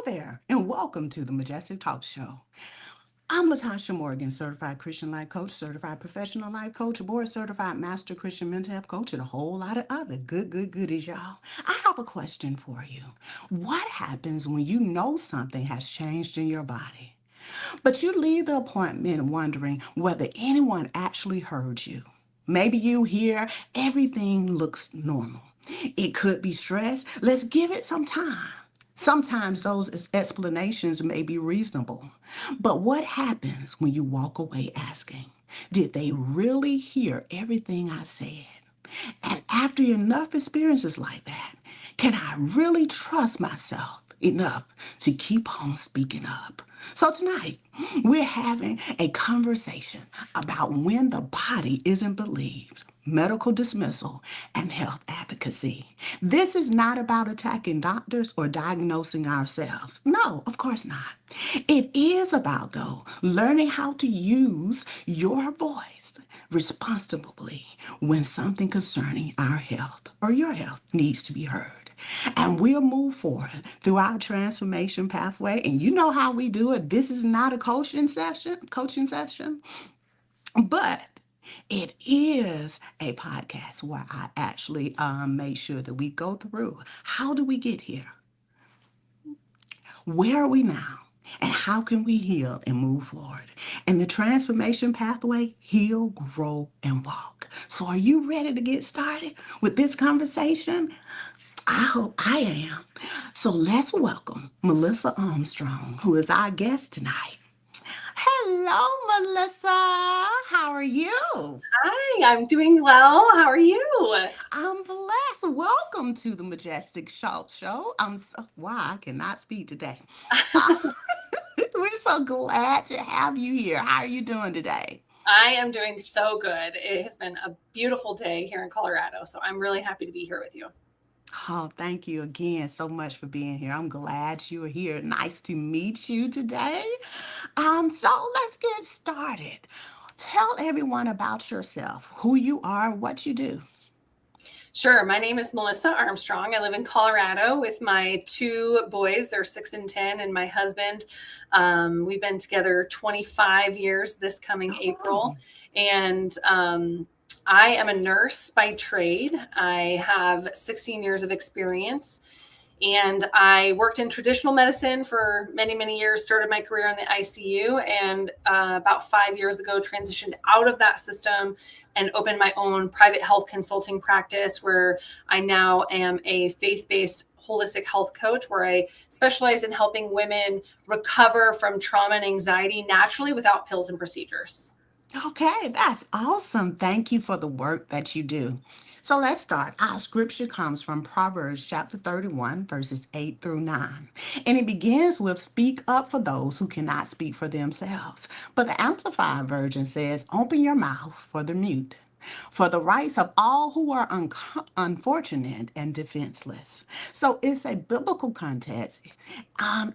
there, and welcome to the Majestic Talks Show. I'm Latasha Morgan, certified Christian life coach, certified professional life coach, board certified master Christian mental health coach, and a whole lot of other good goodies, y'all. I have a question for you. What happens when you know something has changed in your body, but you leave the appointment wondering whether anyone actually heard you? Maybe you hear everything looks normal. It could be stress. Let's give it some time. Sometimes those explanations may be reasonable. But what happens when you walk away asking, did they really hear everything I said? And after enough experiences like that, can I really trust myself enough to keep on speaking up? So tonight, we're having a conversation about when the body isn't believed, medical dismissal, and health advocacy. This is not about attacking doctors or diagnosing ourselves. No, of course not. It is about, though, learning how to use your voice responsibly when something concerning our health or your health needs to be heard. And we'll move forward through our transformation pathway. And you know how we do it. This is not a coaching session, but it is a podcast where I actually made sure that we go through how do we get here? Where are we now? And how can we heal and move forward? And the transformation pathway, heal, grow, and walk. So are you ready to get started with this conversation? I hope I am. So let's welcome Melissa Armstrong, who is our guest tonight. Hello, Melissa. How are you? Hi, I'm doing well. How are you? I'm blessed. Welcome to the Majestic Talks Show. Wow, I cannot speak today. We're so glad to have you here. How are you doing today? I am doing so good. It has been a beautiful day here in Colorado, so I'm really happy to be here with you. Oh, thank you again so much for being here. I'm glad you are here. Nice to meet you today. So let's get started. Tell everyone about yourself, who you are, what you do. Sure. My name is Melissa Armstrong. I live in Colorado with my two boys. They're 6 and 10, and my husband. We've been together 25 years this coming Oh, April. And I am a nurse by trade. I have 16 years of experience. And I worked in traditional medicine for many, many years, started my career in the ICU, and about 5 years ago transitioned out of that system and opened my own private health consulting practice where I now am a faith-based holistic health coach where I specialize in helping women recover from trauma and anxiety naturally without pills and procedures. okay, that's awesome. Thank you for the work that you do. So let's start. Our scripture comes from Proverbs chapter 31, verses 8 through 9. And it begins with speak up for those who cannot speak for themselves. But the Amplified Version says, open your mouth for the mute, for the rights of all who are unfortunate and defenseless. So it's a biblical context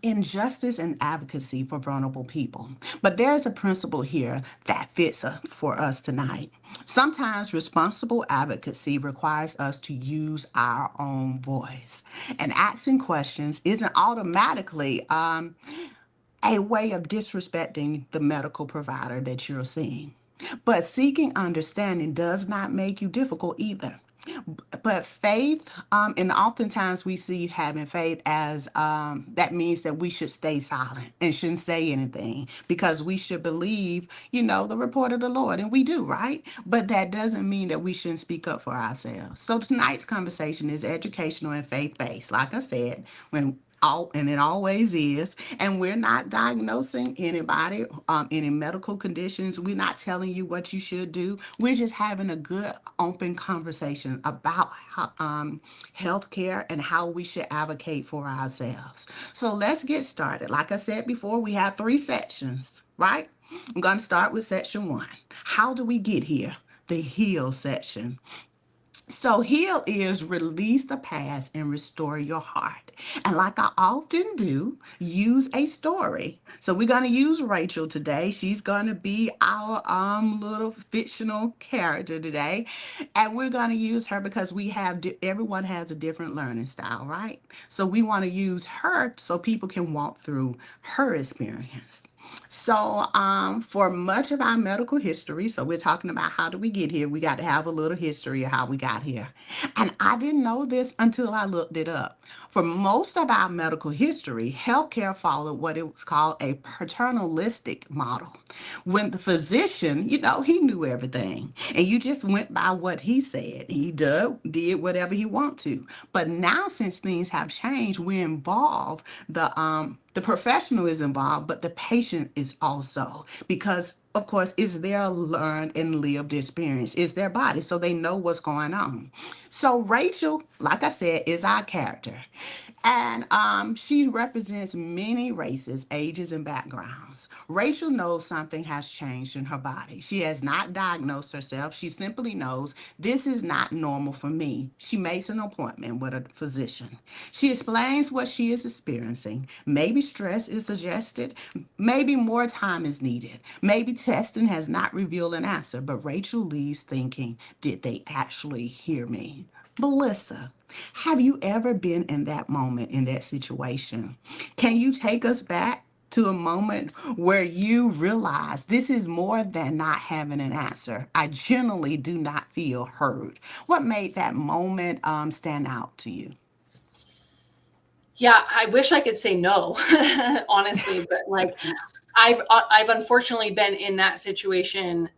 in justice and advocacy for vulnerable people. But there's a principle here that fits for us tonight. Sometimes responsible advocacy requires us to use our own voice. And asking questions isn't automatically a way of disrespecting the medical provider that you're seeing. But seeking understanding does not make you difficult either. But faith, and oftentimes we see having faith as that means that we should stay silent and shouldn't say anything because we should believe, the report of the Lord. And we do, right? But that doesn't mean that we shouldn't speak up for ourselves. So tonight's conversation is educational and faith based. Like I said, and it always is. And we're not diagnosing anybody, any medical conditions. We're not telling you what you should do. We're just having a good, open conversation about healthcare and how we should advocate for ourselves. So let's get started. Like I said before, we have 3 sections, right? I'm going to start with section 1. How do we get here? The heal section. So heal is release the past and restore your heart. And like I often do, use a story. So we're going to use Rachel today. She's going to be our little fictional character today. And we're going to use her because everyone has a different learning style, right? So we want to use her so people can walk through her experience. So, for much of our medical history, so we're talking about how do we get here, we got to have a little history of how we got here. And I didn't know this until I looked it up. For most of our medical history, healthcare followed what it was called a paternalistic model. When the physician, he knew everything, and you just went by what he said. He did whatever he wanted to. But now, since things have changed, we involve the professional is involved, but the patient is also, because of course it's their learned and lived experience, it's their body, so they know what's going on. So Rachel, like I said, is our character. And she represents many races, ages, and backgrounds. Rachel knows something has changed in her body. She has not diagnosed herself. She simply knows this is not normal for me. She makes an appointment with a physician. She explains what she is experiencing. Maybe stress is suggested. Maybe more time is needed. Maybe testing has not revealed an answer, but Rachel leaves thinking, did they actually hear me? Melissa, have you ever been in that moment, in that situation? Can you take us back to a moment where you realize this is more than not having an answer? I generally do not feel heard. What made that moment stand out to you? Yeah, I wish I could say no, honestly, but like I've unfortunately been in that situation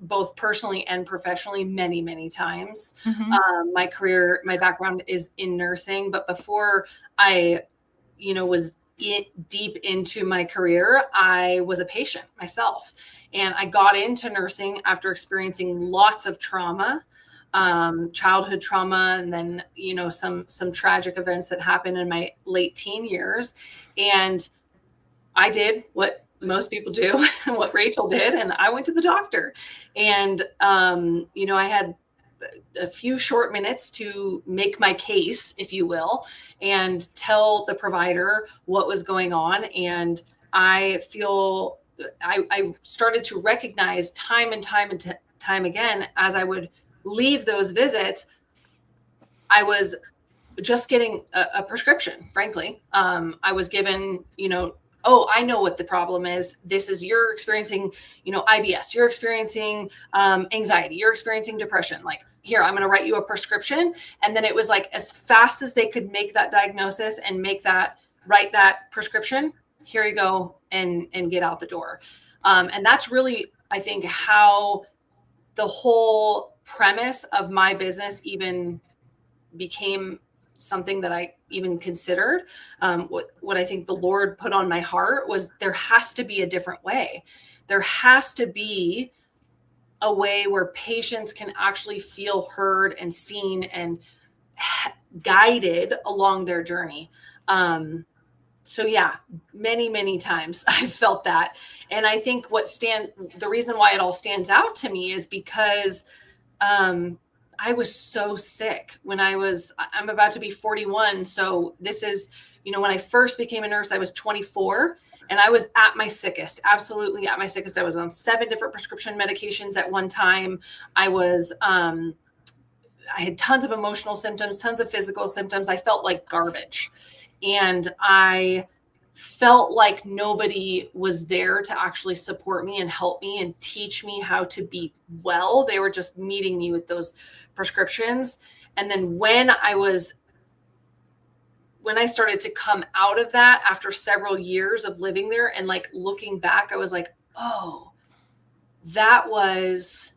both personally and professionally many, many times. Mm-hmm. My background is in nursing, but before I, was deep into my career, I was a patient myself, and I got into nursing after experiencing lots of trauma, childhood trauma, and then some tragic events that happened in my late teen years, and I did what most people do, what Rachel did, and I went to the doctor. And, I had a few short minutes to make my case, if you will, and tell the provider what was going on. And I feel I started to recognize time and time again as I would leave those visits, I was just getting a prescription, frankly. I was given, oh, I know what the problem is. You're experiencing, IBS, you're experiencing anxiety, you're experiencing depression. Like, here, I'm going to write you a prescription. And then it was like, as fast as they could make that diagnosis and write that prescription, here you go, and get out the door. And that's really, I think, how the whole premise of my business even became something that I even considered. What I think the Lord put on my heart was there has to be a different way. There has to be a way where patients can actually feel heard and seen and guided along their journey. So yeah, many, many times I've felt that. And I think the reason why it all stands out to me is because I was so sick when I'm about to be 41. So this is, when I first became a nurse, I was 24 and I was at my sickest, absolutely at my sickest. I was on 7 different prescription medications at one time. I had tons of emotional symptoms, tons of physical symptoms. I felt like garbage. And I felt like nobody was there to actually support me and help me and teach me how to be well. They were just meeting me with those prescriptions. And then when I started to come out of that after several years of living there and like looking back, I was like, oh, that was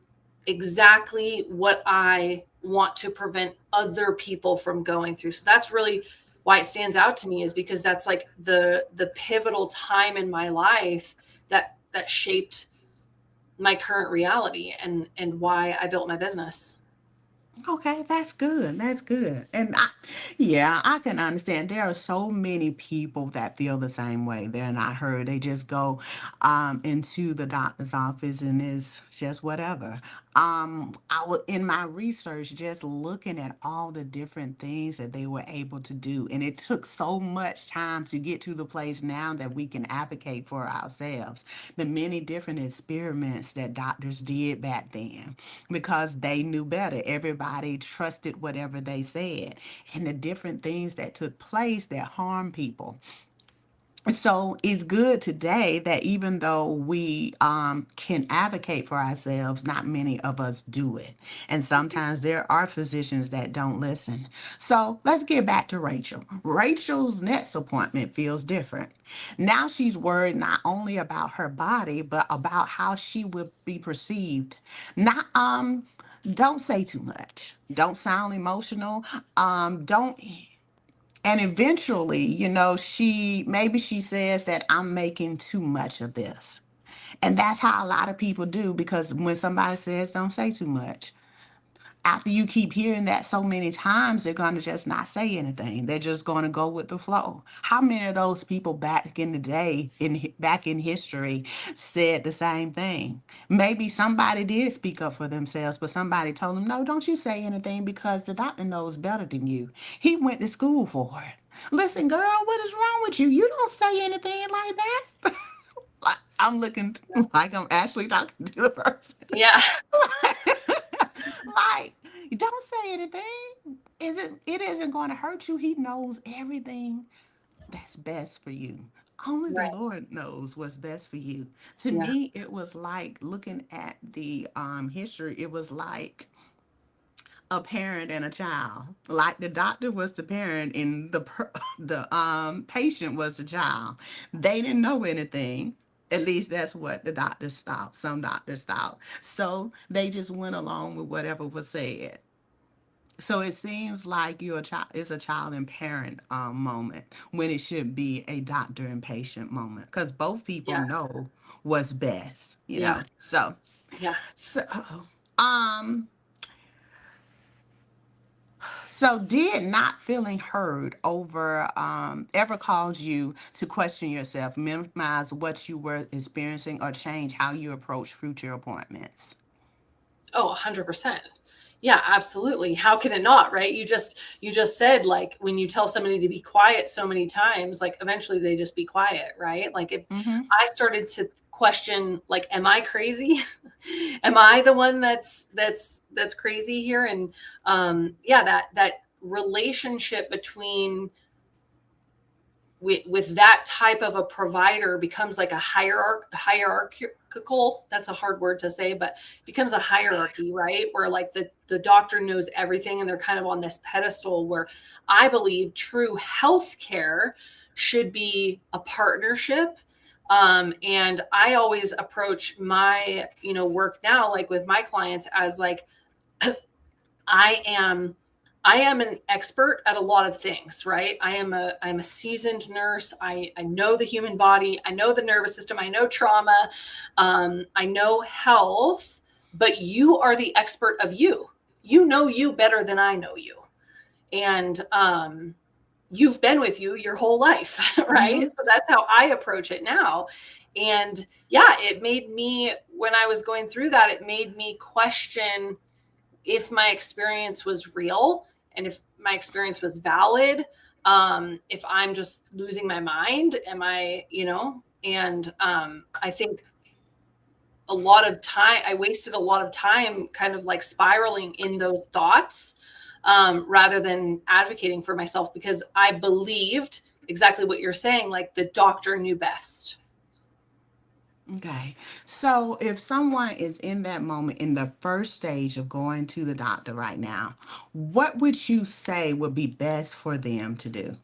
exactly what I want to prevent other people from going through. So that's really why it stands out to me, is because that's like the pivotal time in my life that shaped my current reality and why I built my business. Okay, that's good. That's good. And yeah, I can understand. There are so many people that feel the same way. They're not heard. They just go into the doctor's office and it's just whatever. I was in my research just looking at all the different things that they were able to do, and it took so much time to get to the place now that we can advocate for ourselves. The many different experiments that doctors did back then because they knew better. Everybody trusted whatever they said, and the different things that took place that harm people. So it's good today that even though we can advocate for ourselves, not many of us do it. And sometimes there are physicians that don't listen. So let's get back to Rachel. Rachel's next appointment feels different. Now she's worried not only about her body, but about how she will be perceived. Not don't say too much. Don't sound emotional. Don't and eventually, she says that I'm making too much of this. And that's how a lot of people do, because when somebody says don't say too much, after you keep hearing that so many times, they're going to just not say anything. They're just going to go with the flow. How many of those people back in the day, back in history, said the same thing? Maybe somebody did speak up for themselves, but somebody told them, no, don't you say anything because the doctor knows better than you. He went to school for it. Listen, girl, what is wrong with you? You don't say anything like that. I'm looking like I'm actually talking to the person. Yeah. Like, don't say anything. It isn't going to hurt you. He knows everything that's best for you. Only the Right. Lord knows what's best for you. To Yeah. me, it was like looking at the history. It was like a parent and a child. Like the doctor was the parent and the patient was the child. They didn't know anything. At least that's what the doctors thought. Some doctors thought. So they just went along with whatever was said. So it seems like you're a child. It's a child and parent moment when it should be a doctor and patient moment because both people Yeah. know what's best. Yeah. Yeah. So um So, did not feeling heard over ever cause you to question yourself, minimize what you were experiencing, or change how you approach future appointments? Oh, 100%. Yeah, absolutely. How can it not, right? You just said, like, when you tell somebody to be quiet so many times, like eventually they just be quiet, right? Like if Mm-hmm. I started to question, like, am I crazy? Am I the one that's crazy here? And yeah, that relationship between with that type of a provider becomes like a hierarchical, that's a hard word to say, but becomes a hierarchy, right? Where like the doctor knows everything and they're kind of on this pedestal, where I believe true healthcare should be a partnership. And I always approach my work now, like with my clients, as like I am I am an expert at a lot of things, right? I'm a seasoned nurse. I know the human body. I know the nervous system. I know trauma. I know health, but you are the expert of you. You know you better than I know you. And you've been with you your whole life, right? Mm-hmm. So that's how I approach it now. And yeah, it made me, when I was going through that, it made me question if my experience was real and if my experience was valid. If I'm just losing my mind, am I, and I think I wasted a lot of time kind of like spiraling in those thoughts, rather than advocating for myself, because I believed exactly what you're saying, like the doctor knew best. Okay. So, if someone is in that moment in the first stage of going to the doctor right now, what would you say would be best for them to do?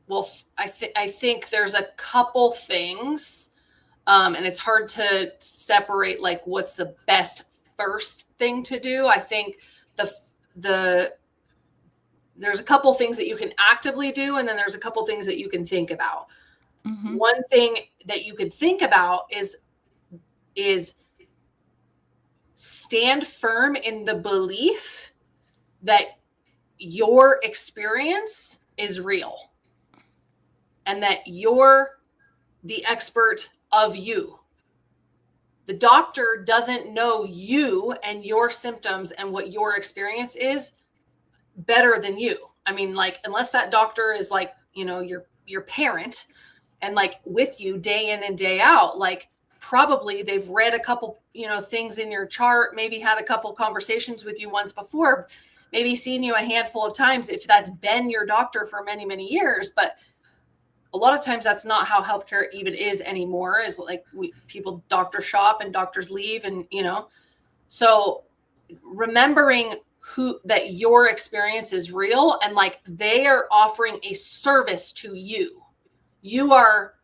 Well, I think there's a couple things, and it's hard to separate like what's the best first thing to do. I think the the there's a couple things that you can actively do, and then there's a couple things that you can think about. Mm-hmm. One thing that you could think about is stand firm in the belief that your experience is real and that you're the expert of you. The doctor doesn't know you and your symptoms and what your experience is better than you. I mean, like, unless that doctor is like, your parent and like with you day in and day out, like probably they've read a couple, things in your chart, maybe had a couple conversations with you once before, maybe seen you a handful of times if that's been your doctor for many, many years. But a lot of times that's not how healthcare even is anymore, is like people doctor shop and doctors leave. And, so remembering that your experience is real and like they are offering a service to you. You are,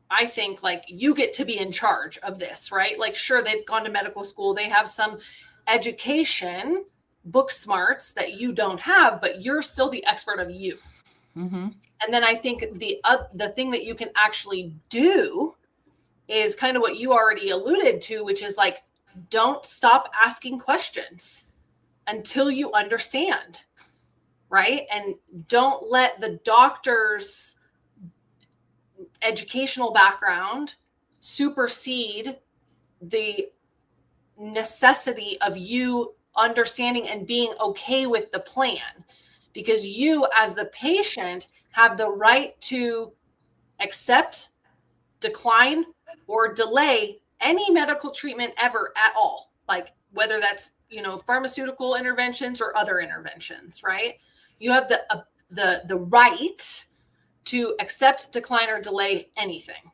I think, like, you get to be in charge of this, right? Like, sure, they've gone to medical school, they have some education, book smarts that you don't have, but you're still the expert of you. Mm-hmm. And then I think the thing that you can actually do is kind of what you already alluded to, which is like, don't stop asking questions until you understand, right? And don't let the doctor's educational background supersede the necessity of you understanding and being okay with the plan, because you as the patient have the right to accept, decline, or delay any medical treatment ever at all, like whether that's pharmaceutical interventions or other interventions, right? You have the right to accept, decline, or delay anything.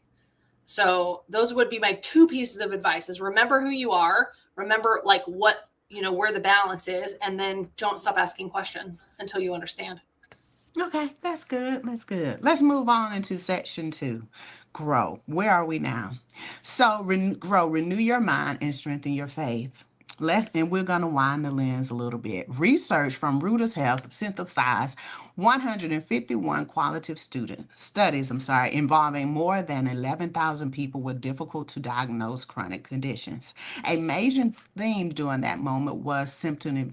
So those would be my two pieces of advice: is remember who you are, remember like what, where the balance is, and then don't stop asking questions until you understand. Okay, that's good. That's good. Let's move on into section 2. Grow. Where are we now? So, grow, renew your mind, and strengthen your faith. And we're going to wind the lens a little bit. Research from Reuters Health synthesized 151 qualitative studies involving more than 11,000 people with difficult to diagnose chronic conditions. A major theme during that moment was symptom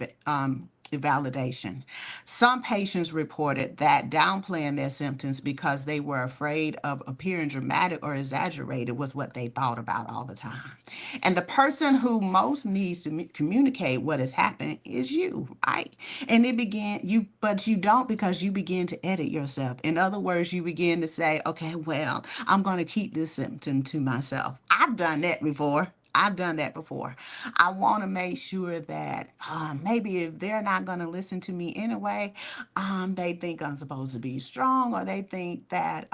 validation. Some patients reported that downplaying their symptoms because they were afraid of appearing dramatic or exaggerated was what they thought about all the time. And the person who most needs to communicate what is happening is you, right? And but you don't, because you begin to edit yourself. In other words, you begin to say, okay, well, I'm going to keep this symptom to myself. I've done that before. I want to make sure that maybe if they're not going to listen to me anyway, they think I'm supposed to be strong, or they think that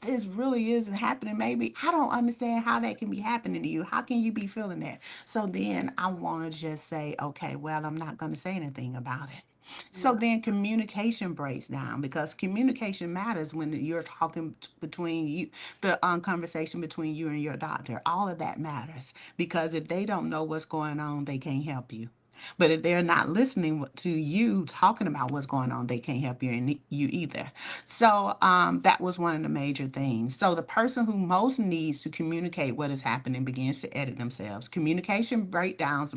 this really isn't happening. Maybe I don't understand how that can be happening to you. How can you be feeling that? So then I want to just say, okay, well, I'm not going to say anything about it. So Yeah. then communication breaks down, because communication matters when you're talking between you, the conversation between you and your doctor. All of that matters, because if they don't know what's going on, they can't help you. But if they're not listening to you talking about what's going on, they can't help you either. So that was one of the major things. So the person who most needs to communicate what is happening begins to edit themselves. Communication breakdowns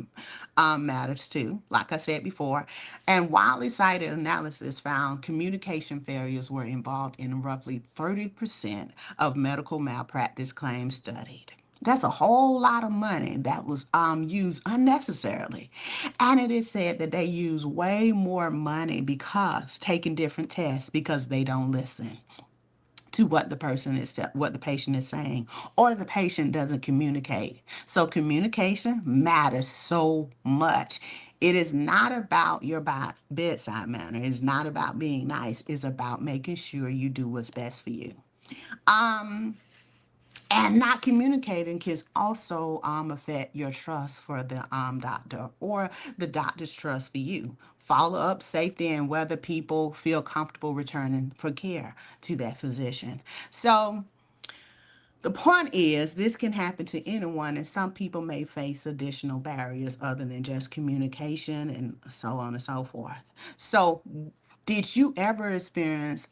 matters too, like I said before. And widely cited analysis found communication failures were involved in roughly 30% of medical malpractice claims studied. That's a whole lot of money that was used unnecessarily. And it is said that they use way more money because taking different tests, because they don't listen to what the patient is saying, or the patient doesn't communicate. So communication matters so much. It is not about your bedside manner. It's not about being nice. It's about making sure you do what's best for you. Um, and not communicating can also affect your trust for the doctor, or the doctor's trust for you. Follow up, safety, and whether people feel comfortable returning for care to that physician. So the point is, this can happen to anyone, and some people may face additional barriers other than just communication, and so on and so forth. So Did you ever experience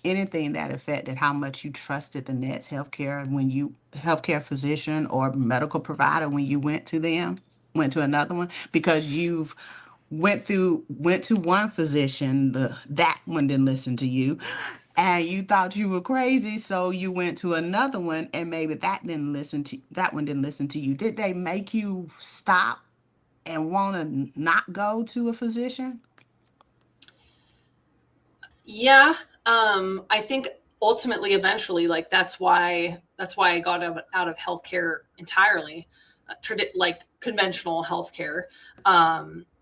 anything that affected how much you trusted the next healthcare physician or medical provider when you went to another one? Because you've went to one physician, that one didn't listen to you, and you thought you were crazy, so you went to another one, and maybe that one didn't listen to you. Did they make you stop and want to not go to a physician? Yeah. I think ultimately, eventually, like that's why I got out of healthcare entirely, like conventional healthcare,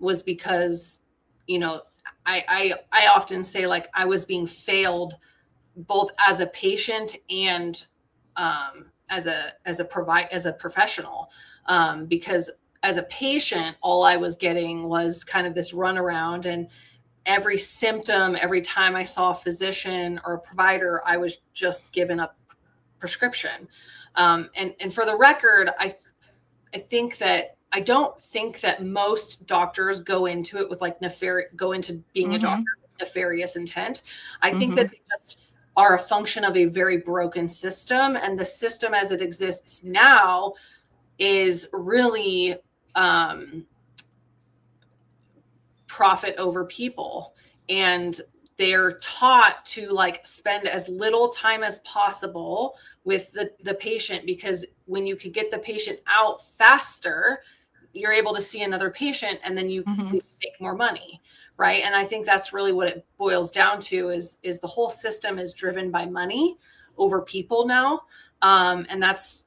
was because, you know, I often say like I was being failed both as a patient and as a professional, because as a patient, all I was getting was kind of this runaround, and every symptom, every time I saw a physician or a provider, I was just given a prescription. And for the record, think that I don't think that most doctors go into it with like go into being a doctor with nefarious intent. I think that they just are a function of a very broken system, and the system as it exists now is really profit over people, and they're taught to like spend as little time as possible with the patient, because when you could get the patient out faster, you're able to see another patient, and then you make more money, right? And I think that's really what it boils down to, is the whole system is driven by money over people now, and that's,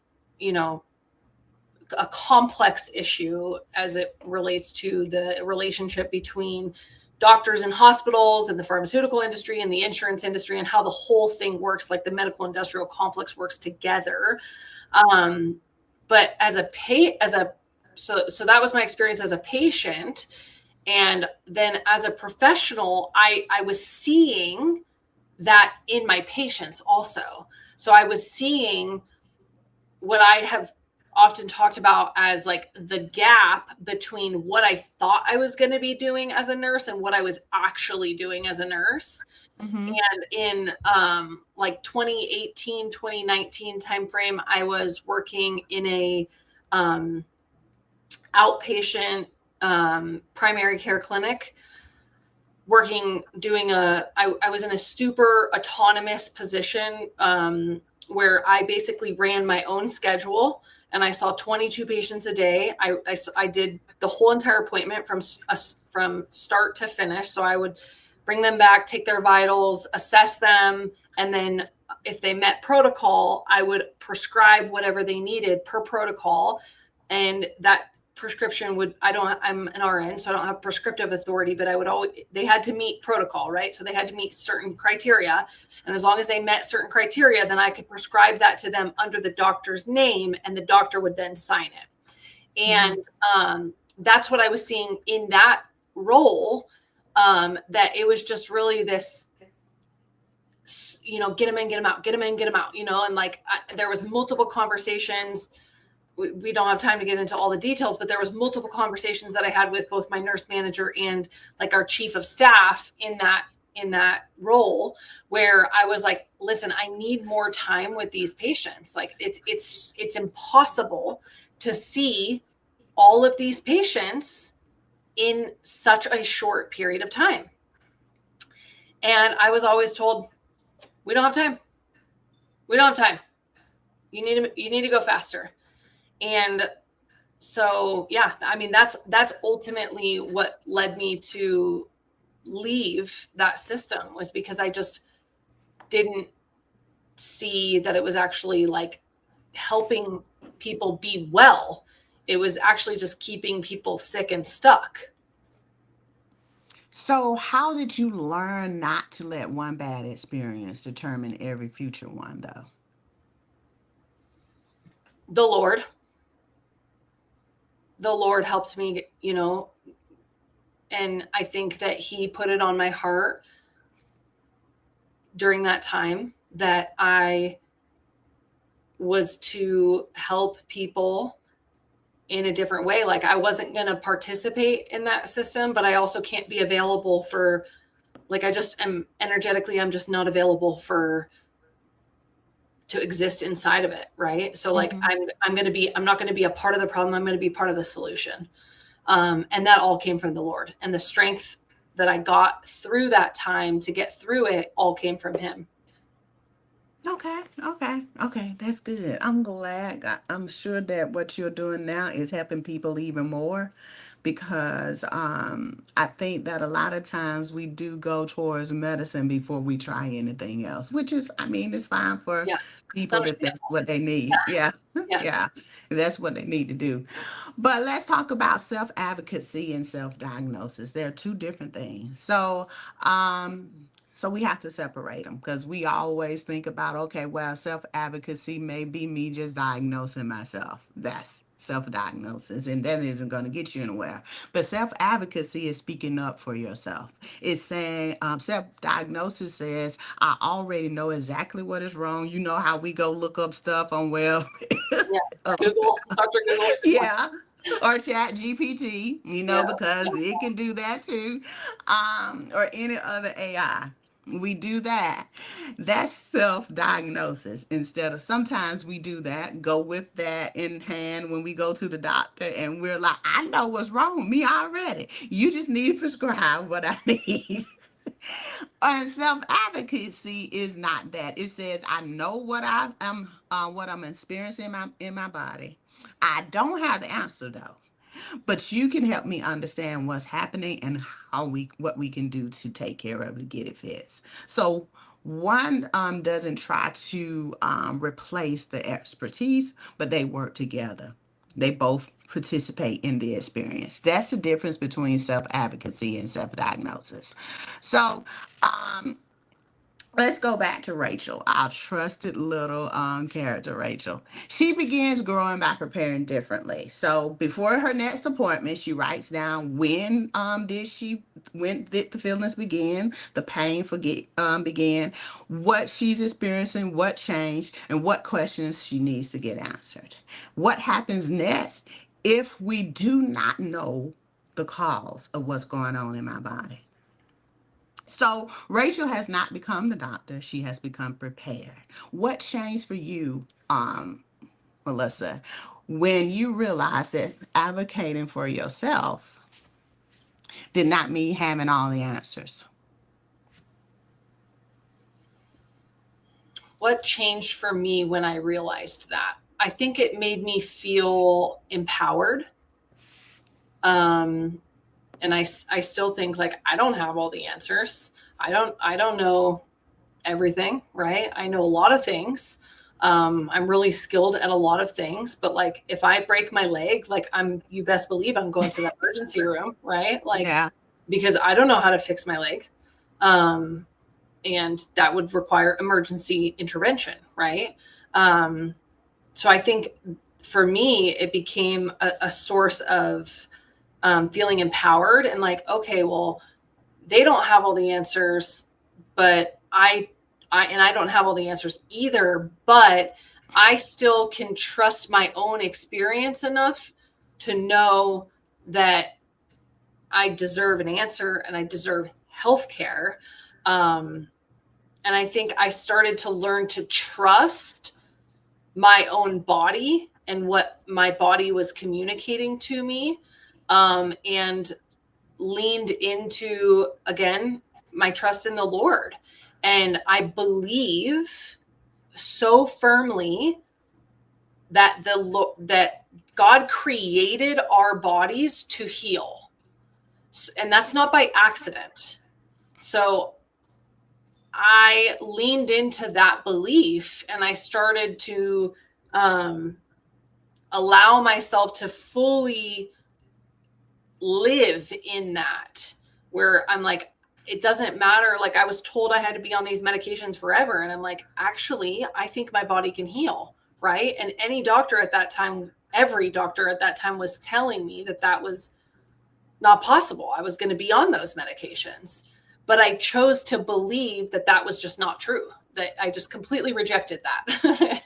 a complex issue as it relates to the relationship between doctors and hospitals and the pharmaceutical industry and the insurance industry, and how the whole thing works, like the medical industrial complex works together. But so that was my experience as a patient. And then as a professional, I was seeing that in my patients also. So I was seeing what I have often talked about as like the gap between what I thought I was going to be doing as a nurse and what I was actually doing as a nurse. And in like 2018, 2019 timeframe, I was working in a outpatient primary care clinic, I was in a super autonomous position, where I basically ran my own schedule, and I saw 22 patients a day. I did the whole entire appointment from start to finish. So I would bring them back, take their vitals, assess them, and then if they met protocol, I would prescribe whatever they needed per protocol. And that prescription I'm an RN, so I don't have prescriptive authority, but they had to meet protocol, right? So they had to meet certain criteria. And as long as they met certain criteria, then I could prescribe that to them under the doctor's name, and the doctor would then sign it. And that's what I was seeing in that role, that it was just really this, get them in, get them out, get them in, get them out, and like there was multiple conversations. We don't have time to get into all the details, but there was multiple conversations that I had with both my nurse manager and like our chief of staff in that role, where I was like, listen, I need more time with these patients. Like it's impossible to see all of these patients in such a short period of time. And I was always told, we don't have time. We don't have time. You need to go faster. And so, yeah, I mean, that's ultimately what led me to leave that system, was because I just didn't see that it was actually like helping people be well. It was actually just keeping people sick and stuck. So, how did you learn not to let one bad experience determine every future one, though? The Lord helped me, and I think that he put it on my heart during that time that I was to help people in a different way. Like I wasn't going to participate in that system, but I also can't be available for Like I just am energetically, I'm just not available to exist inside of it. Right. So like Mhm. I'm not going to be a part of the problem. I'm going to be part of the solution. And that all came from the Lord, and the strength that I got through that time to get through it all came from him. Okay. That's good. I'm glad. I'm sure that what you're doing now is helping people even more, because I think that a lot of times we do go towards medicine before we try anything else, which is, I mean, it's fine for Yeah. It's people if that's understandable. what they need. Yeah, Yeah. yeah, that's what they need to do. But let's talk about self advocacy and self diagnosis. They're two different things. So we have to separate them, because we always think about, okay, well, self advocacy may be me just diagnosing myself. That's self diagnosis, and that isn't going to get you anywhere. But self advocacy is speaking up for yourself. It's saying, self diagnosis says, I already know exactly what is wrong. You know how we go look up stuff on web. Yeah. uh, Google, Dr. Google. yeah, or chat GPT, Yeah. because it can do that too, or any other AI. We do that. That's self-diagnosis. Instead of, sometimes we do that, go with that in hand when we go to the doctor, and we're like, I know what's wrong with me already. You just need to prescribe what I need. And self-advocacy is not that. It says, I know what I am, what I'm experiencing in my body. I don't have the answer though, but you can help me understand what's happening and what we can do to take care of it, to get it fixed. So one doesn't try to replace the expertise, but they work together. They both participate in the experience. That's the difference between self advocacy and self diagnosis. So um, let's go back to Rachel, our trusted little character, Rachel. She begins growing by preparing differently. So before her next appointment, she writes down when did the feelings begin, the pain began, what she's experiencing, what changed, and what questions she needs to get answered. What happens next if we do not know the cause of what's going on in my body? So Rachel has not become the doctor. She has become prepared. What changed for you, Melissa, when you realized that advocating for yourself did not mean having all the answers? What changed for me when I realized that? I think it made me feel empowered. Um, and I still think like I don't have all the answers. I don't know everything, right? I know a lot of things. I'm really skilled at a lot of things, but like if I break my leg, like you best believe I'm going to the emergency room, right? Like Yeah. because I don't know how to fix my leg. Um, and that would require emergency intervention, right? Um, so I think for me, it became a source of feeling empowered and like, okay, well, they don't have all the answers, but I don't have all the answers either, but I still can trust my own experience enough to know that I deserve an answer and I deserve healthcare. Um, and I think I started to learn to trust my own body and what my body was communicating to me, and leaned into, again, my trust in the Lord. And I believe so firmly that that God created our bodies to heal. And that's not by accident. So I leaned into that belief and I started to allow myself to fully live in that, where I'm like, it doesn't matter. Like I was told I had to be on these medications forever. And I'm like, actually, I think my body can heal. Right. And every doctor at that time was telling me that that was not possible. I was going to be on those medications, but I chose to believe that that was just not true. That I just completely rejected that.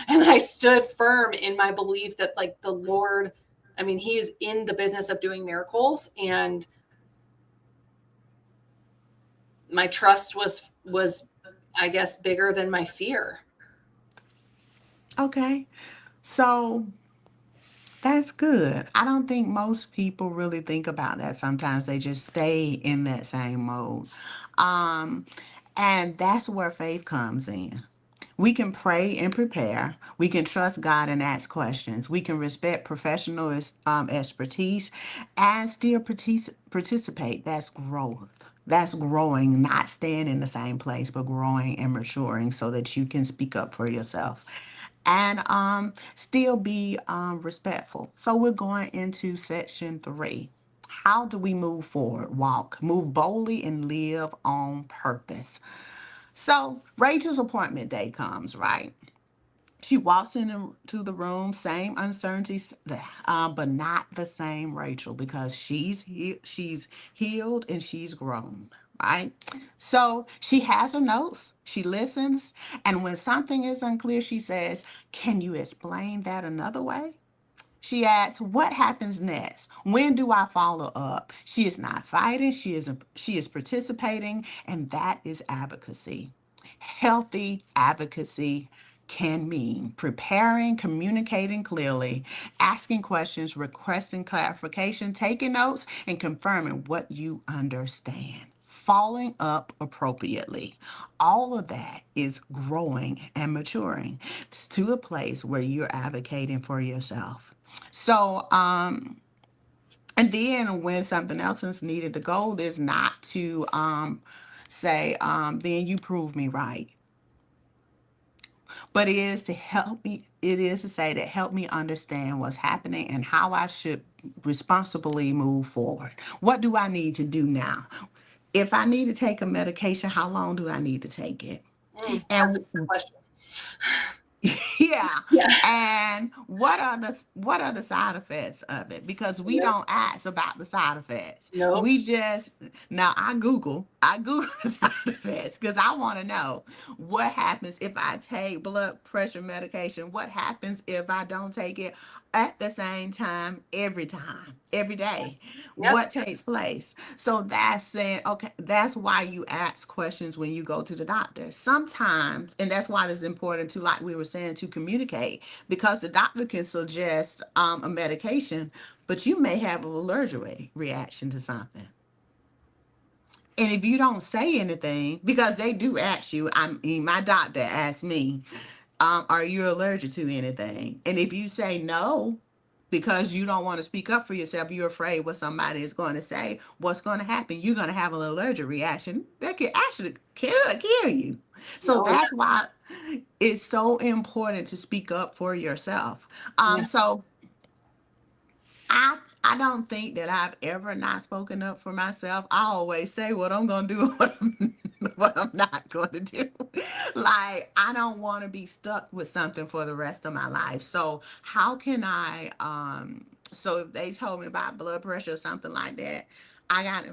And I stood firm in my belief that like the Lord, I mean, he's in the business of doing miracles, and my trust was I guess bigger than my fear. Okay. So that's good. I don't think most people really think about that. Sometimes they just stay in that same mode. Um, and that's where faith comes in. We can pray and prepare. We can trust God and ask questions. We can respect professional expertise and still participate. That's growth. That's growing, not staying in the same place, but growing and maturing so that you can speak up for yourself and still be respectful. So we're going into section 3. How do we move forward? Walk, move boldly, and live on purpose. So Rachel's appointment day comes, right? She walks into the room, same uncertainties, but not the same Rachel because she's healed and she's grown, right? So she has her notes, she listens, and when something is unclear, she says, "Can you explain that another way?" She asks, "What happens next? When do I follow up?" She is not fighting, she is participating, and that is advocacy. Healthy advocacy can mean preparing, communicating clearly, asking questions, requesting clarification, taking notes, and confirming what you understand. Following up appropriately. All of that is growing and maturing to a place where you're advocating for yourself. So, and then when something else is needed, the goal is not to say, then you prove me right, but it is to help me, it is to say that help me understand what's happening and how I should responsibly move forward. What do I need to do now? If I need to take a medication, how long do I need to take it? That's a And good question. yeah, Yeah. and what are the side effects of it? Because we Yep. don't ask about the side effects. Nope. We just now I google the side effects because I want to know what happens if I take blood pressure medication. What happens if I don't take it at the same time every day? Yep. What takes place? So that's saying, okay, that's why you ask questions when you go to the doctor. Sometimes, and that's why it's important to, like we were saying, to communicate because the doctor can suggest a medication, but you may have an allergic reaction to something. And if you don't say anything, because they do ask you, I mean, my doctor asked me, are you allergic to anything? And if you say no, because you don't want to speak up for yourself, you're afraid what somebody is going to say, what's going to happen? You're going to have an allergic reaction that could actually kill you. So Oh that's why it's so important to speak up for yourself. yeah. So I don't think that I've ever not spoken up for myself. I always say what I'm gonna do and what I'm not gonna do. Like I don't want to be stuck with something for the rest of my life. So how can I so if they told me about blood pressure or something like that, I got a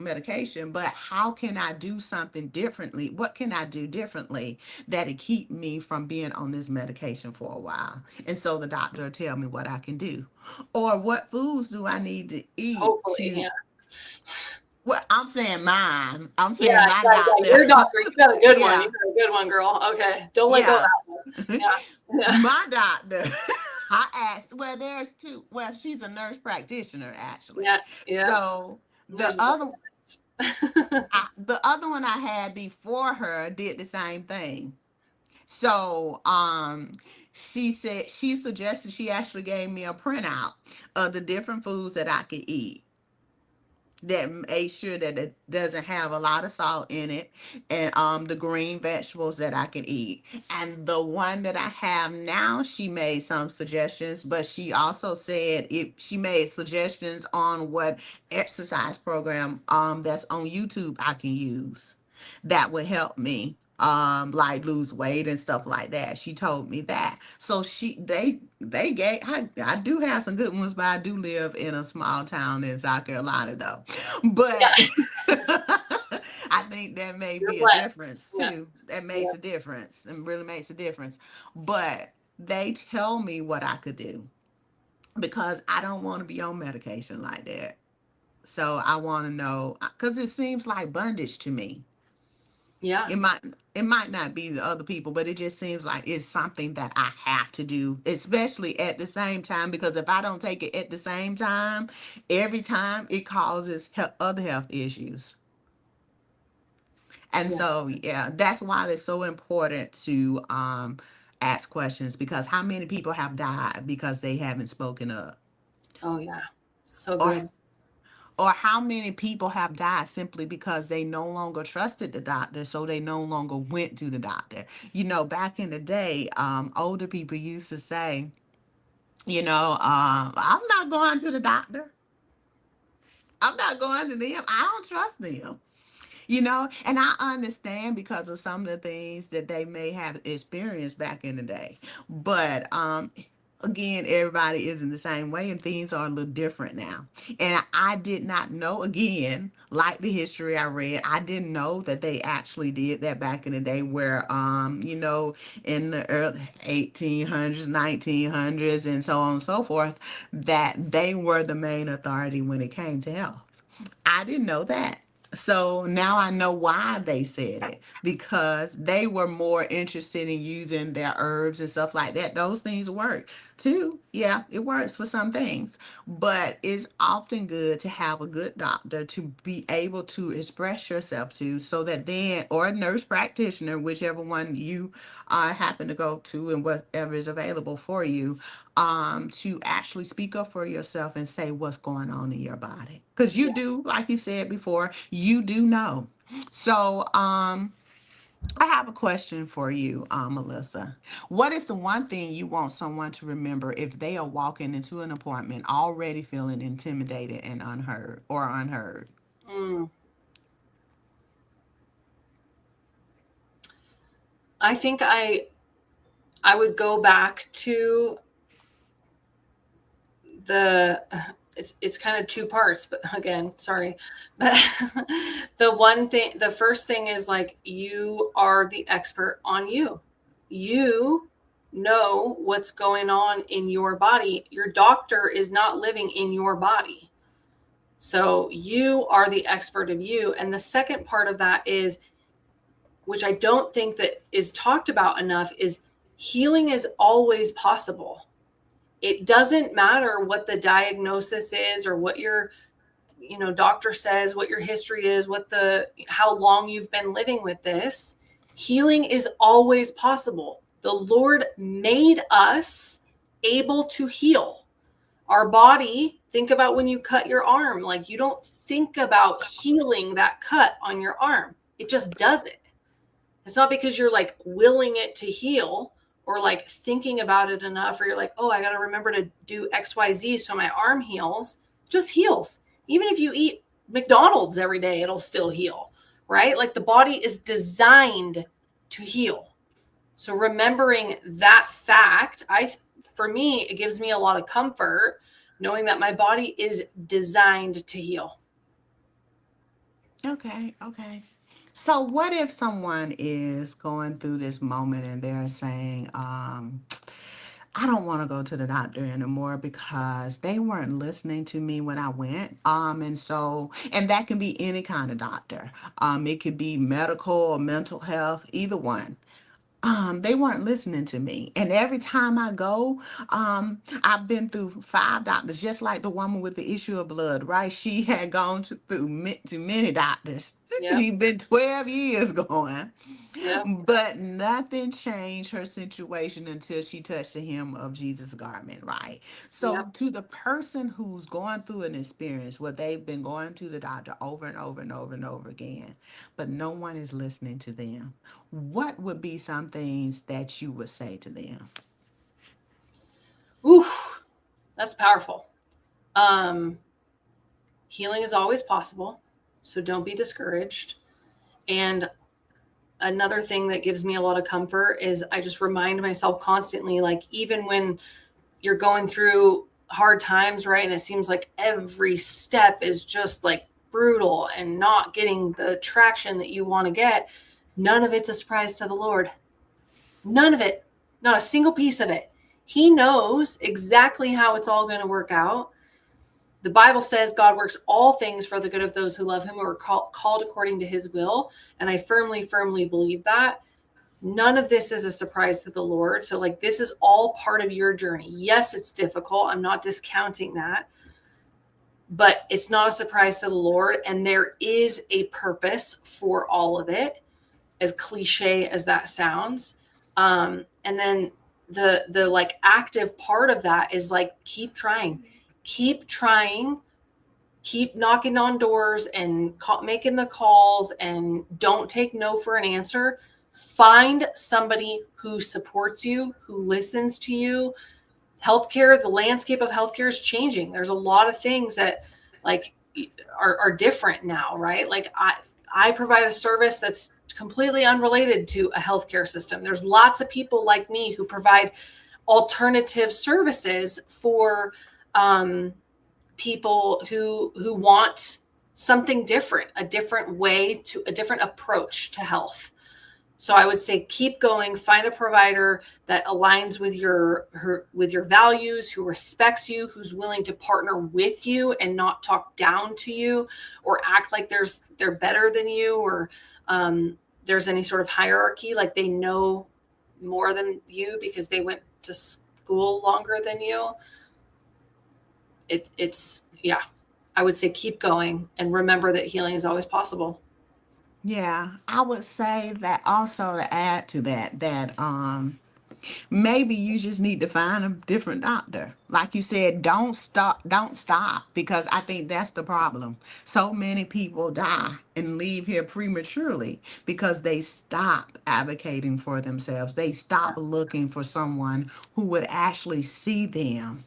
medication, but how can I do something differently? What can I do differently that'll keep me from being on this medication for a while? And so the doctor will tell me what I can do. Or what foods do I need to eat Hopefully. to, Yeah. well, I'm saying mine. I'm Yeah. saying my Yeah. Your doctor. doctor. You got a good one. You Yeah, got a good one, girl. Okay. Don't let go of yeah. that one. Yeah. Yeah. My doctor. I asked, well, there's two. Well, she's a nurse practitioner, actually. Yeah. Yeah. So the Yours is other the the other one I had before her did the same thing. So she said she suggested she actually gave me a printout of the different foods that I could eat that made sure that it doesn't have a lot of salt in it and the green vegetables that I can eat. And the one that I have now, she made some suggestions, but she also said if she made suggestions on what exercise program that's on YouTube I can use that would help me like lose weight and stuff like that. She told me that. So they gave I do have some good ones, but I do live in a small town in South Carolina though. But yeah. I think that may You're be a blessed. difference Yeah. too. That Yeah. makes a difference and really makes a difference. But they tell me what I could do because I don't want to be on medication like that. So I want to know, because it seems like bondage to me. Yeah. It might it might not be the other people, but it just seems like it's something that I have to do, especially at the same time. Because if I don't take it at the same time, every time it causes other health issues. And Yeah. so, yeah, that's why it's so important to ask questions, because how many people have died because they haven't spoken up? Oh, yeah. So Or good. how many people have died simply because they no longer trusted the doctor, so they no longer went to the doctor. Back in the day, older people used to say, I'm not going to the doctor. I'm not going to them. I don't trust them. And I understand because of some of the things that they may have experienced back in the day. But again, everybody isn't the same way, and things are a little different now. And I did not know, again, like the history I read, I didn't know that they actually did that back in the day, where in the early 1800s, 1900s, and so on and so forth, that they were the main authority when it came to health. I didn't know that. So now I know why they said it, because they were more interested in using their herbs and stuff like that. Those things work too. Yeah, it works for some things, but it's often good to have a good doctor to be able to express yourself to, so that then, or a nurse practitioner, whichever one you happen to go to and whatever is available for you, to actually speak up for yourself and say what's going on in your body, because you Yeah. do, like you said before, you do know. So I have a question for you, Melissa. What is the one thing you want someone to remember if they are walking into an appointment already feeling intimidated and unheard? Mm. I think I would go back to the it's kind of two parts, but again, sorry. But the first thing is, like, you are the expert on you. You know what's going on in your body. Your doctor is not living in your body. So you are the expert of you. And the second part of that is, which I don't think that is talked about enough, is healing is always possible. It doesn't matter what the diagnosis is, or what your doctor says, what your history is, how long you've been living with this. Healing is always possible. The Lord made us able to heal our body. Think about when you cut your arm. Like, you don't think about healing that cut on your arm. It just does it. It's not because you're like willing it to heal, or like thinking about it enough, or you're like, oh, I got to remember to do XYZ so my arm heals. It just heals. Even if you eat McDonald's every day, it'll still heal, right? Like, the body is designed to heal. So remembering that fact, for me, it gives me a lot of comfort knowing that my body is designed to heal. Okay, okay. So what if someone is going through this moment and they're saying, I don't want to go to the doctor anymore because they weren't listening to me when I went. And that can be any kind of doctor. It could be medical or mental health, either one. They weren't listening to me. And every time I go, I've been through 5 doctors, just like the woman with the issue of blood, right? She had gone to many doctors. Yep. She'd been 12 years going, Yep. but nothing changed her situation until she touched the hem of Jesus' garment, right? So, Yep. to the person who's going through an experience where they've been going to the doctor over and over and over and over again, but no one is listening to them, what would be some things that you would say to them? Ooh, that's powerful. Um, Healing is always possible, so don't be discouraged. And another thing that gives me a lot of comfort is I just remind myself constantly, like, even when you're going through hard times, right? And it seems like every step is just like brutal and not getting the traction that you want to get. None of it's a surprise to the Lord. None of it, not a single piece of it. He knows exactly how it's all going to work out. The Bible says God works all things for the good of those who love him, who are called according to his will. And I firmly, firmly believe that. None of this is a surprise to the Lord. So, like, this is all part of your journey. Yes, it's difficult. I'm not discounting that, but it's not a surprise to the Lord. And there is a purpose for all of it, as cliche as that sounds. And then the like active part of that is like, keep trying, keep knocking on doors and making the calls, and don't take no for an answer. Find somebody who supports you, who listens to you. Healthcare, the landscape of healthcare is changing. There's a lot of things that like are different now, right? Like I provide a service that's completely unrelated to a healthcare system. There's lots of people like me who provide alternative services for people who want something different, a different way to a different approach to health. So I would say keep going, find a provider that aligns with your values, who respects you, who's willing to partner with you and not talk down to you or act like they're better than you, or there's any sort of hierarchy, like they know more than you because they went to school longer than you. It's yeah, I would say keep going and remember that healing is always possible. Yeah, I would say that also, to add to that, that maybe you just need to find a different doctor. Like you said, don't stop, because I think that's the problem. So many people die and leave here prematurely because they stop advocating for themselves. They stop looking for someone who would actually see them.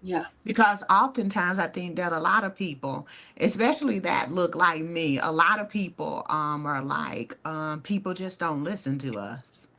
Yeah. Because oftentimes I think that a lot of people, especially that look like me, a lot of people are like, people just don't listen to us.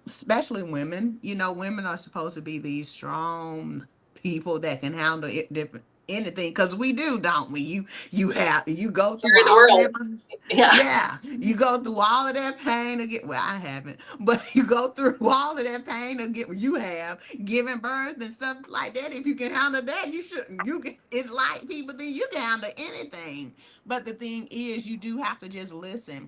Especially women. You know, women are supposed to be these strong people that can handle it different anything, because we do, don't we? You go through Carry the all of world. that. Yeah. Yeah, you go through all of that pain again. Well, I haven't, but you go through all of that pain again. You have giving birth and stuff like that. If you can handle that, you shouldn't. You can. It's like people think you can handle anything, but the thing is, you do have to just listen.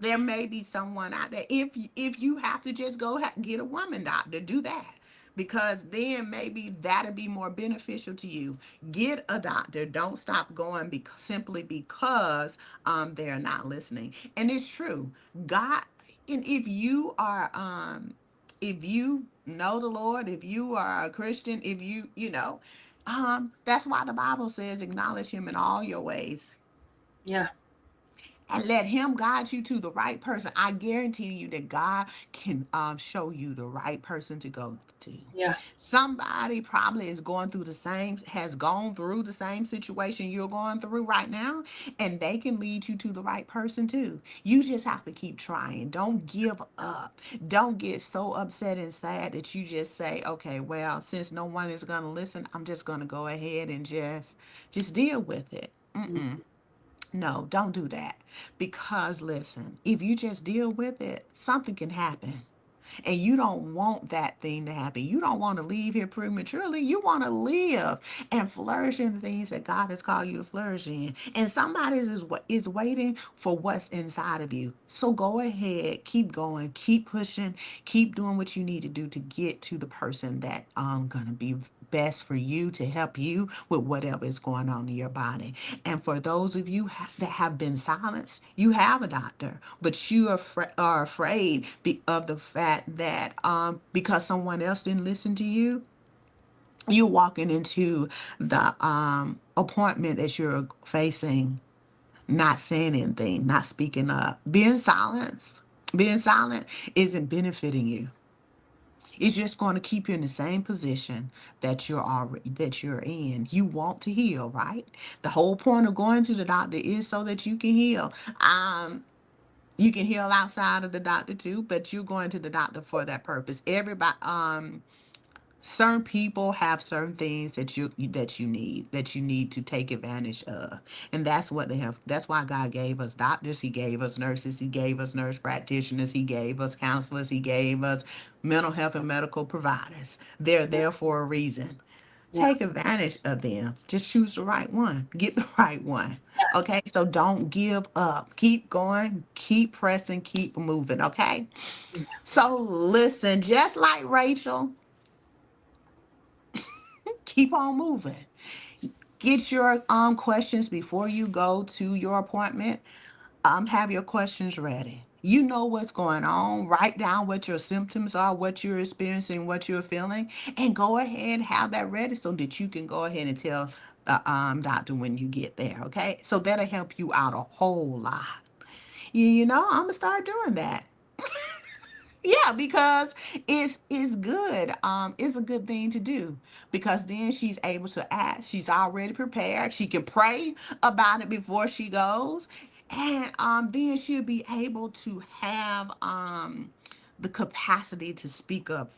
There may be someone out there. If you have to just go get a woman doctor, do that, because then maybe that'll be more beneficial to you. Get a doctor. Don't stop going because simply because they're not listening. And it's true. God, and if you know the Lord, if you are a Christian, if that's why the Bible says acknowledge him in all your ways Yeah. and let him guide you to the right person. I guarantee you that God can show you the right person to go to. Yeah. Somebody probably has gone through the same situation you're going through right now, and they can lead you to the right person too. You just have to keep trying. Don't give up. Don't get so upset and sad that you just say, okay, well, since no one is going to listen, I'm just going to go ahead and just deal with it. Mm-mm. No, don't do that. Because listen, if you just deal with it, something can happen. And you don't want that thing to happen. You don't want to leave here prematurely. You want to live and flourish in the things that God has called you to flourish in. And somebody is waiting for what's inside of you. So go ahead, keep going, keep pushing, keep doing what you need to do to get to the person that gonna be best for you, to help you with whatever is going on in your body. And for those of you that have been silenced, you have a doctor, but you are afraid of the fact that because someone else didn't listen to you, you're walking into the appointment that you're facing, not saying anything, not speaking up, being silent isn't benefiting you. It's just going to keep you in the same position that you're in. You want to heal, right? The whole point of going to the doctor is so that you can heal. You can heal outside of the doctor too, but you're going to the doctor for that purpose. Everybody, certain people have certain things that you need to take advantage of, and that's what they have. That's why God gave us doctors, he gave us nurses, he gave us nurse practitioners, he gave us counselors, he gave us mental health and medical providers. They're there for a reason. Yeah. Take advantage of them. Just choose the right one. Get the right one. Okay. So don't give up. Keep going. Keep pressing. Keep moving. Okay. So listen, just like Rachel, keep on moving. Get your questions before you go to your appointment. Have your questions ready. You know what's going on. Write down what your symptoms are, what you're experiencing, what you're feeling, and go ahead and have that ready so that you can go ahead and tell the doctor when you get there. Okay, so that'll help you out a whole lot. You know, I'm gonna start doing that. Yeah, because it's good. It's a good thing to do because then she's able to ask. She's already prepared. She can pray about it before she goes, and then she'll be able to have the capacity to speak up,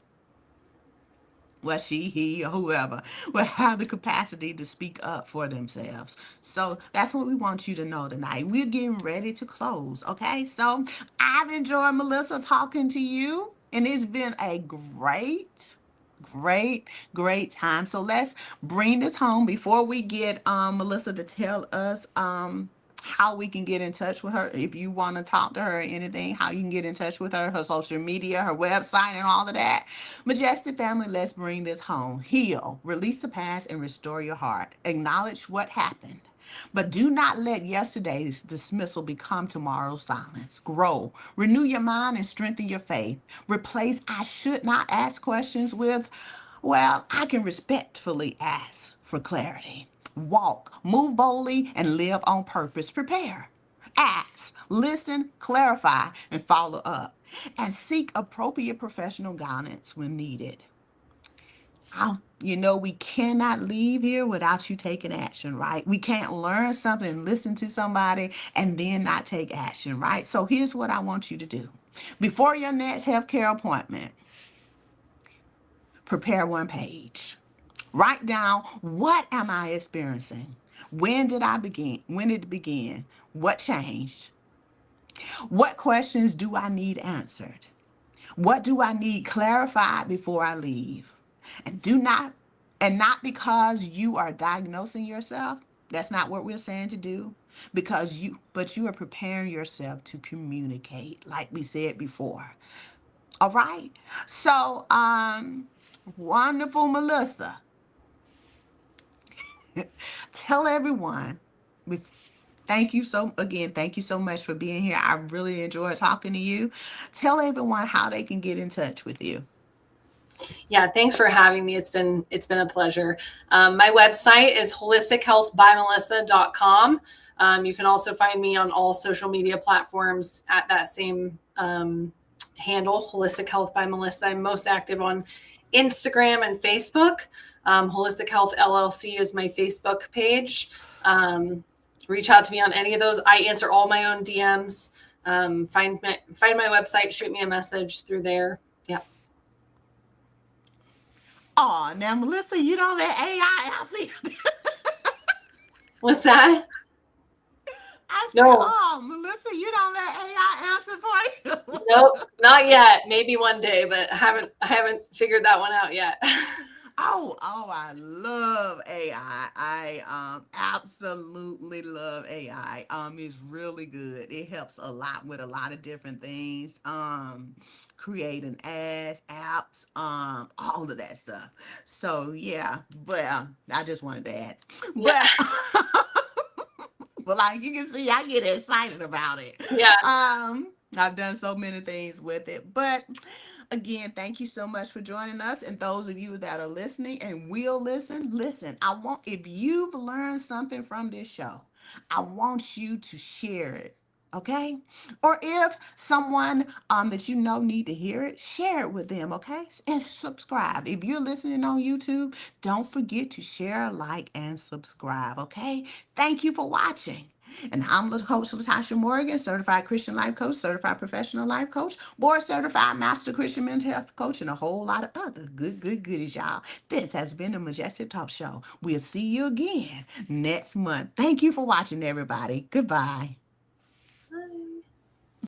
well, she, he, or whoever will have the capacity to speak up for themselves. So that's what we want you to know tonight. We're getting ready to close, okay? So I've enjoyed, Melissa, talking to you, and it's been a great time. So let's bring this home before we get Melissa to tell us how we can get in touch with her. If you want to talk to her or anything, how you can get in touch with her, her social media, her website, and all of that. Majestic family, let's bring this home. Heal, release the past, and restore your heart. Acknowledge what happened. But do not let yesterday's dismissal become tomorrow's silence. Grow, renew your mind, and strengthen your faith. Replace I should not ask questions with, well, I can respectfully ask for clarity. Walk, move boldly, and live on purpose. Prepare. Ask, listen, clarify, and follow up. And seek appropriate professional guidance when needed. You know, we cannot leave here without you taking action, right? We can't learn something and listen to somebody and then not take action, right? So here's what I want you to do. Before your next healthcare appointment, prepare one page. Write down, what am I experiencing? When did I begin? When did it begin? What changed? What questions do I need answered? What do I need clarified before I leave? And do not, and not because you are diagnosing yourself. That's not what we're saying to do. But you are preparing yourself to communicate, like we said before. All right. So, wonderful Melissa, tell everyone. Thank you so again. Thank you so much for being here. I really enjoyed talking to you. Tell everyone how they can get in touch with you. Yeah, thanks for having me. It's been a pleasure. My website is holistichealthbymelissa.com. You can also find me on all social media platforms at that same handle, Holistic Health by Melissa. I'm most active on Instagram and Facebook. Holistic Health LLC is my Facebook page. Reach out to me on any of those. I answer all my own DMs. Find my website, shoot me a message through there. Yeah. Oh, now Melissa, you don't let AI answer. What's that? I said, No. oh, Melissa, you don't let AI answer for you. Nope, not yet. Maybe one day, but I haven't figured that one out yet. Oh, I love AI. I absolutely love AI. It's really good. It helps a lot with a lot of different things. Creating ads, apps, all of that stuff. So yeah, but I just wanted to ask. Yeah. But but like you can see, I get excited about it. Yeah. I've done so many things with it. But again, thank you so much for joining us. And those of you that are listening and will listen. If you've learned something from this show, I want you to share it. Okay? Or if someone that you know need to hear it, share it with them, okay? And subscribe. If you're listening on YouTube, don't forget to share, like, and subscribe, okay? Thank you for watching. And I'm the coach Latasha Morgan, certified Christian life coach, certified professional life coach, board certified master Christian mental health coach, and a whole lot of other goodies, y'all. This has been the Majestic Talk Show. We'll see you again next month. Thank you for watching, everybody. Goodbye.